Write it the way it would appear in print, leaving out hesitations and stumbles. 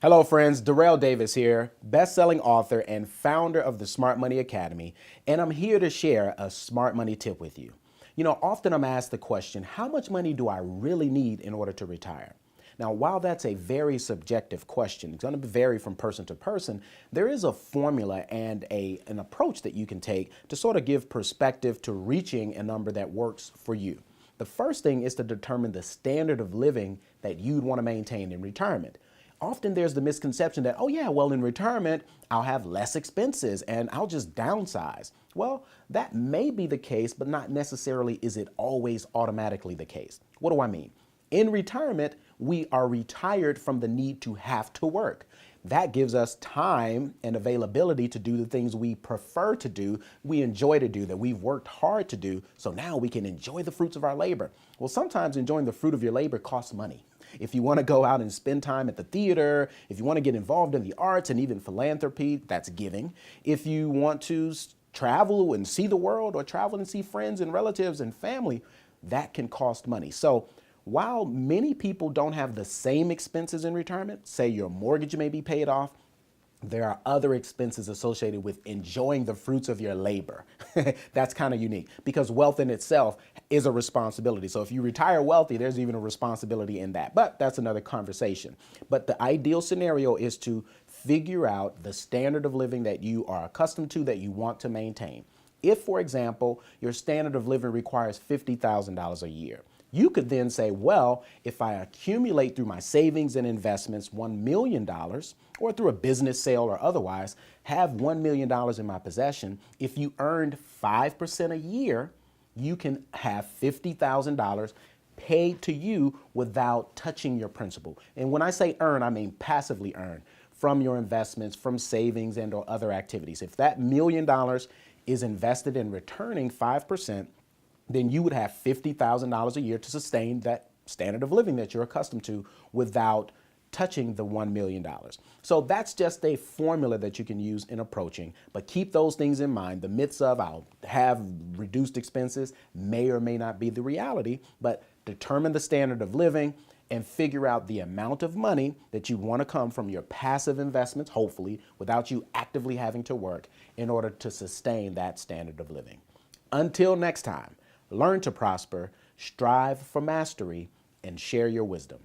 Hello friends, DaRayl Davis here, best-selling author and founder of the Smart Money Academy, and I'm here to share a smart money tip with you. Often I'm asked the question, how much money do I really need in order to retire? Now, while that's a very subjective question, it's going to vary from person to person, there is a formula and an approach that you can take to sort of give perspective to reaching a number that works for you. The first thing is to determine the standard of living that you'd want to maintain in retirement. Often there's the misconception that, oh yeah, well in retirement, I'll have less expenses and I'll just downsize. Well, that may be the case, but not necessarily is it always automatically the case. What do I mean? In retirement, we are retired from the need to have to work. That gives us time and availability to do the things we prefer to do, we enjoy to do, that we've worked hard to do, so now we can enjoy the fruits of our labor. Well, sometimes enjoying the fruit of your labor costs money. If you want to go out and spend time at the theater, if you want to get involved in the arts and even philanthropy, that's giving. If you want to travel and see the world or travel and see friends and relatives and family, that can cost money. So while many people don't have the same expenses in retirement, say your mortgage may be paid off, there are other expenses associated with enjoying the fruits of your labor. That's kind of unique because wealth in itself is a responsibility. So if you retire wealthy, there's even a responsibility in that. But that's another conversation. But the ideal scenario is to figure out the standard of living that you are accustomed to, that you want to maintain. If, for example, your standard of living requires $50,000 a year, you could then say, well, if I accumulate through my savings and investments $1 million, or through a business sale or otherwise, have $1 million in my possession, if you earned 5% a year, you can have $50,000 paid to you without touching your principal. And when I say earn, I mean passively earn from your investments, from savings and or other activities. If that $1 million is invested in returning 5%, then you would have $50,000 a year to sustain that standard of living that you're accustomed to without touching the $1 million. So that's just a formula that you can use in approaching, but keep those things in mind. The myths of I'll have reduced expenses may or may not be the reality, but determine the standard of living and figure out the amount of money that you want to come from your passive investments, hopefully, without you actively having to work in order to sustain that standard of living. Until next time, learn to prosper, strive for mastery, and share your wisdom.